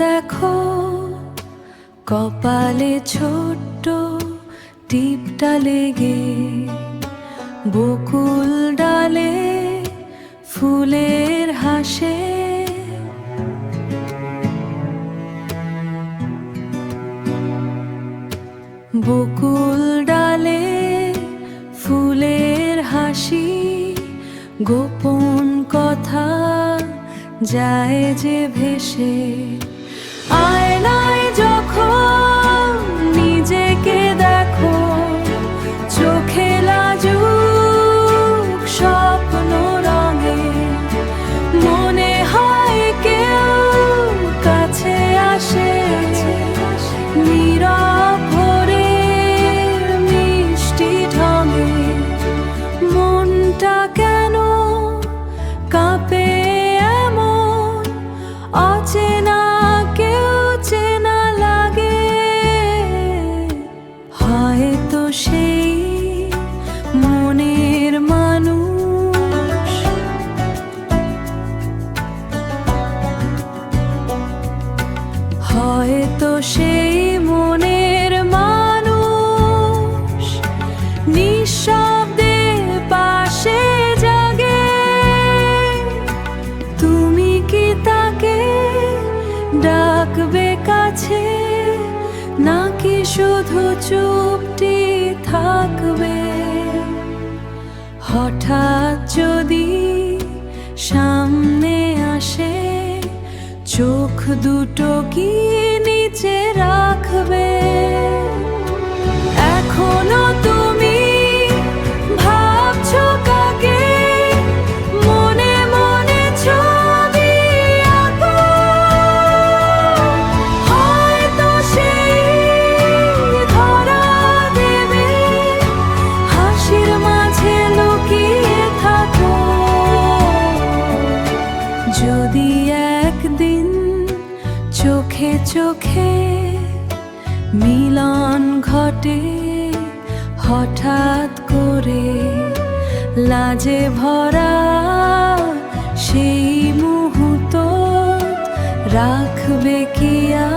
দেখো কপালে ছোট্ট টিপটা লেগে, বকুল ডালে ফুলের হাসে। বকুল ডালে ফুলের হাসি, গোপন কথা যায় যে ভেসে। আয়নায় যখন নিজেকে দেখো, চোখে লাজুক স্বপ্ন রঙে, মনে হয় কেউ কাছে আসে। নীরব ভোরের মিষ্টি ঢঙে মনটা কেন কাঁপে এমন, অচেনা কেউ চেনা লাগে। হয়তো সেই মনের মানুষ, হয়তো সেই মনের মানুষ নিঃশব্দে পাশে জাগে। তুমি কি তাকে ডাকবে কাছে, নাকি শুধু চুপটি থাকবে? হঠাৎ যদি সামনে আসে, চোখ দুটো কি নিচে রাখবে? এখনো তুমি ভাবছো কাকে, মনে মনে ছবি আঁকো। হয়তো সেই ধরা দেবে, হাসির মাঝে লুকিয়ে থাকো। যদি একদিন চোখে চোখে মিলন ঘটে, হঠাৎ করে লাজে ভরা সেই মুহূর্ত রাখবে কি আর?